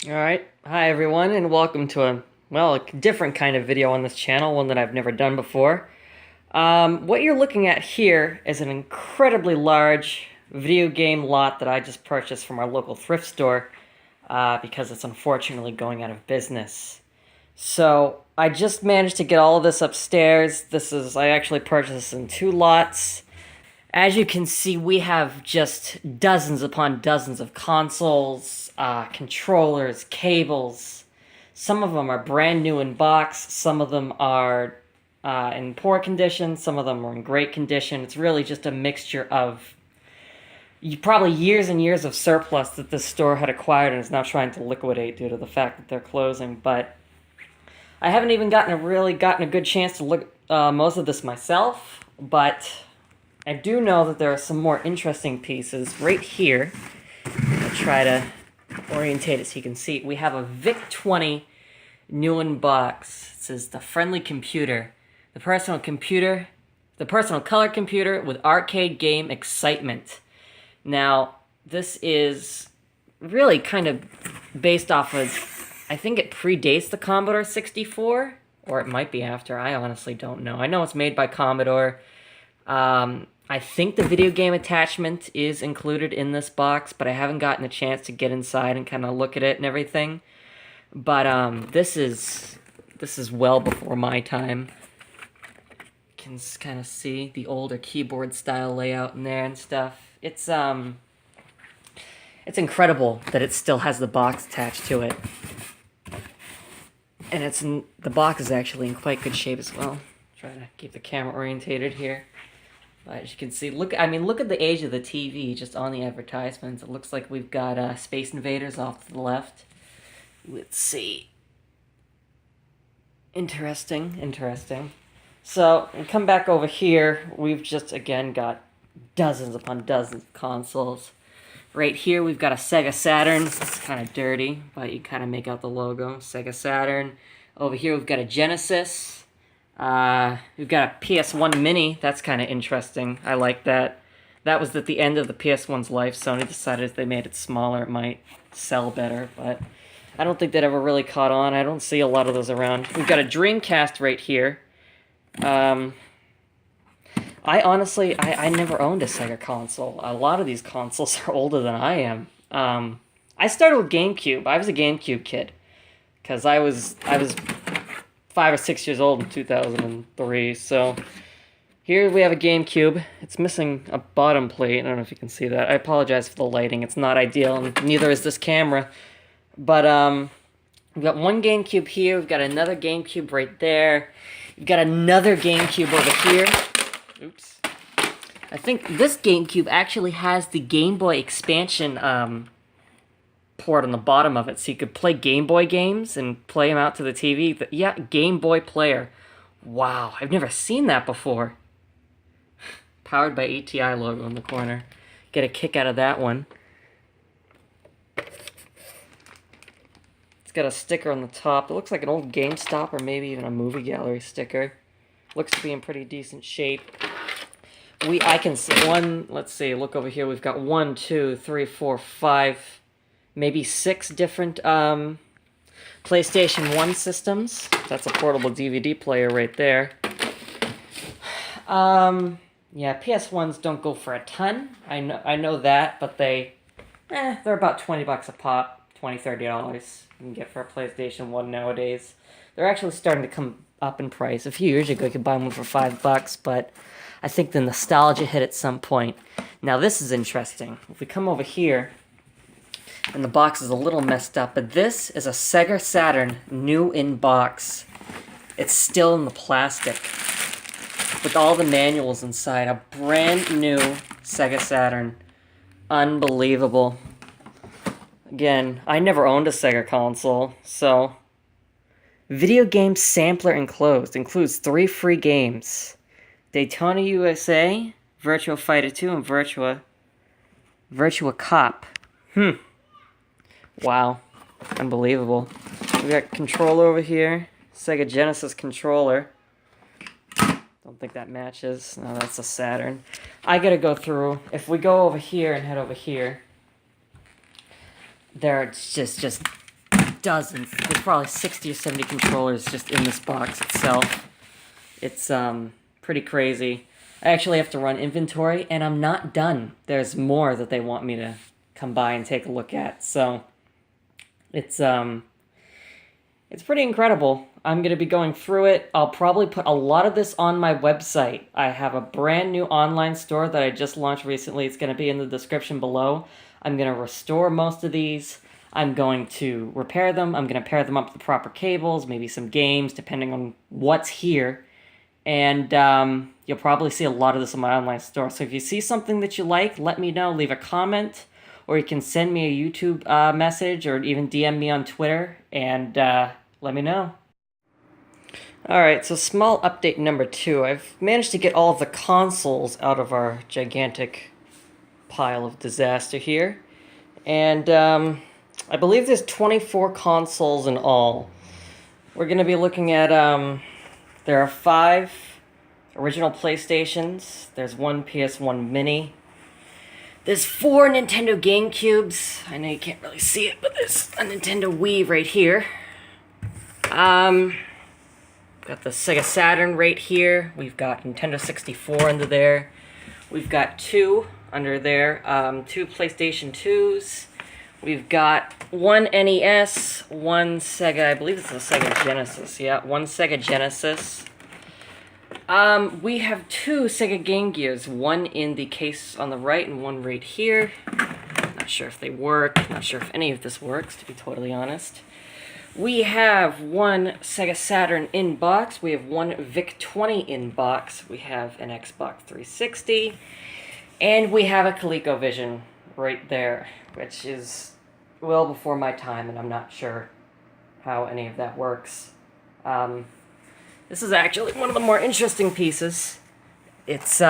Alright, hi everyone, and welcome to a different kind of video on this channel, one that I've never done before. What you're looking at here is an incredibly large video game lot that I just purchased from our local thrift store, because it's unfortunately going out of business. So, I just managed to get all of this upstairs. I actually purchased this in two lots. As you can see, we have just dozens upon dozens of consoles, controllers, cables. Some of them are brand new in box, some of them are in poor condition, some of them are in great condition. It's really just a mixture of probably years and years of surplus that this store had acquired and is now trying to liquidate due to the fact that they're closing. But I haven't even gotten a good chance to look most of this myself, but I do know that there are some more interesting pieces right here. I'll try to orientate it so you can see. We have a VIC-20 new in box. It says the friendly computer. The personal color computer with arcade game excitement. Now, this is really kind of based off of, I think it predates the Commodore 64, or it might be after. I honestly don't know. I know it's made by Commodore. I think the video game attachment is included in this box, but I haven't gotten a chance to get inside and kind of look at it and everything. But this is well before my time. You can kind of see the older keyboard style layout in there and stuff. It's incredible that it still has the box attached to it. And the box is actually in quite good shape as well. Try to keep the camera orientated here. But as you can see, look at the age of the TV just on the advertisements. It looks like we've got Space Invaders off to the left. Let's see. Interesting. So, we come back over here. We've just, again, got dozens upon dozens of consoles. Right here, we've got a Sega Saturn. It's kind of dirty, but you kind of make out the logo. Sega Saturn. Over here, we've got a Genesis. We've got a PS1 Mini. That's kind of interesting. I like that. That was at the end of the PS1's life. Sony decided if they made it smaller, it might sell better, but I don't think that ever really caught on. I don't see a lot of those around. We've got a Dreamcast right here. I honestly never owned a Sega console. A lot of these consoles are older than I am. I started with GameCube. I was a GameCube kid, because I was 5 or 6 years old in 2003, so here we have a GameCube. It's missing a bottom plate. I don't know if you can see that. I apologize for the lighting. It's not ideal, and neither is this camera. But we've got one GameCube here. We've got another GameCube right there. We've got another GameCube over here. Oops. I think this GameCube actually has the Game Boy expansion port on the bottom of it, so you could play Game Boy games and play them out to the TV. Yeah, Game Boy player. Wow, I've never seen that before. Powered by ATI logo in the corner. Get a kick out of that one. It's got a sticker on the top. It looks like an old GameStop or maybe even a movie gallery sticker. Looks to be in pretty decent shape. I can see let's see, look over here. We've got 1, 2, 3, 4, 5... maybe 6 different PlayStation 1 systems. That's a portable DVD player right there. Yeah, PS1s don't go for a ton. I know that, but they're about $20 a pop, $20, $30 you can get for a PlayStation 1 nowadays. They're actually starting to come up in price. A few years ago, you could buy one for $5, but I think the nostalgia hit at some point. Now, this is interesting. If we come over here, and the box is a little messed up, but this is a Sega Saturn new in box. It's still in the plastic with all the manuals inside. A brand new Sega Saturn. Unbelievable. Again, I never owned a Sega console, so video game sampler enclosed. Includes 3 free games. Daytona USA, Virtua Fighter 2, and Virtua Cop. Wow. Unbelievable. We got controller over here. Sega Genesis controller. Don't think that matches. No, that's a Saturn. I gotta go through. If we go over here and head over here, there's just dozens. There's probably 60 or 70 controllers just in this box itself. It's pretty crazy. I actually have to run inventory, and I'm not done. There's more that they want me to come by and take a look at. So it's pretty incredible. I'm going to be going through it. I'll probably put a lot of this on my website. I have a brand new online store that I just launched recently. It's going to be in the description below. I'm going to restore most of these. I'm going to repair them. I'm going to pair them up with the proper cables, maybe some games, depending on what's here. And you'll probably see a lot of this on my online store. So if you see something that you like, let me know. Leave a comment. Or you can send me a YouTube message or even DM me on Twitter and let me know. Alright, so small update number 2. I've managed to get all of the consoles out of our gigantic pile of disaster here. And I believe there's 24 consoles in all. We're going to be looking at, there are 5 original PlayStations. There's 1 PS1 Mini. There's 4 Nintendo GameCubes. I know you can't really see it, but there's a Nintendo Wii right here. Got the Sega Saturn right here. We've got Nintendo 64 under there. We've got 2 under there. 2 PlayStation 2s. We've got 1 NES, 1 Sega, I believe it's a Sega Genesis. Yeah, 1 Sega Genesis. We have 2 Sega Game Gears, 1 in the case on the right and 1 right here. Not sure if they work, not sure if any of this works, to be totally honest. We have 1 Sega Saturn in box, we have 1 VIC-20 in box, we have an Xbox 360, and we have a ColecoVision right there, which is well before my time, and I'm not sure how any of that works. This is actually one of the more interesting pieces. It's, you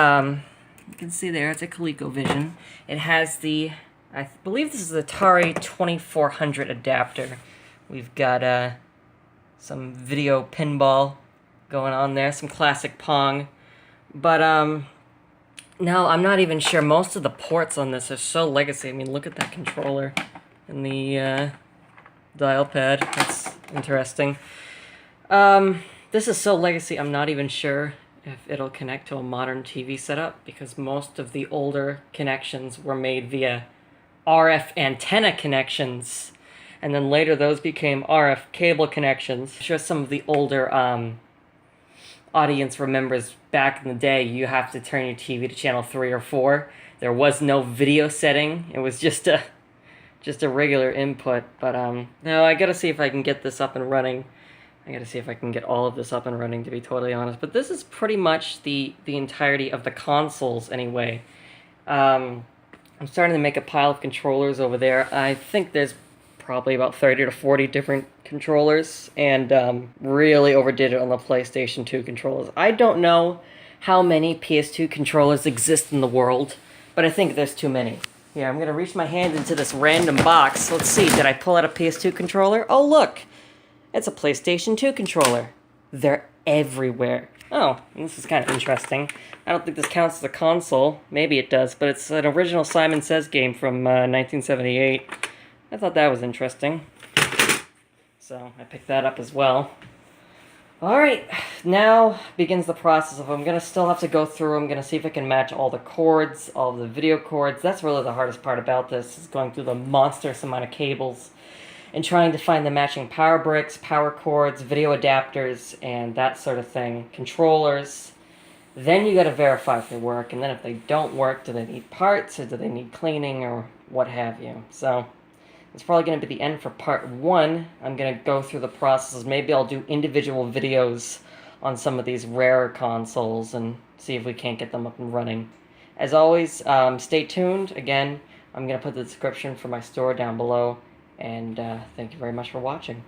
can see there, it's a ColecoVision. It has the, I believe this is the Atari 2400 adapter. We've got some video pinball going on there, some classic Pong. But, no, I'm not even sure. Most of the ports on this are so legacy. I mean, look at that controller and the dial pad. That's interesting. This is so legacy, I'm not even sure if it'll connect to a modern TV setup, because most of the older connections were made via RF antenna connections, and then later those became RF cable connections. I'm sure some of the older audience remembers back in the day, you have to turn your TV to channel 3 or 4. There was no video setting. It was just a regular input. But no, I gotta see if I can get this up and running. I gotta see if I can get all of this up and running, to be totally honest. But this is pretty much the entirety of the consoles anyway. I'm starting to make a pile of controllers over there. I think there's probably about 30 to 40 different controllers, and really overdid it on the PlayStation 2 controllers. I don't know how many PS2 controllers exist in the world, but I think there's too many. Here, I'm going to reach my hand into this random box. Let's see, did I pull out a PS2 controller? Oh, look! It's a PlayStation 2 controller. They're everywhere. Oh, this is kind of interesting. I don't think this counts as a console. Maybe it does, but it's an original Simon Says game from 1978. I thought that was interesting. So I picked that up as well. Alright, now begins the process of I'm going to still have to go through. I'm going to see if I can match all the cords, all the video cords. That's really the hardest part about this, is going through the monstrous amount of cables and trying to find the matching power bricks, power cords, video adapters, and that sort of thing. Controllers. Then you got to verify if they work, and then if they don't work, do they need parts, or do they need cleaning, or what have you. So it's probably going to be the end for part 1. I'm going to go through the processes. Maybe I'll do individual videos on some of these rarer consoles and see if we can't get them up and running. As always, stay tuned. Again, I'm going to put the description for my store down below. And thank you very much for watching.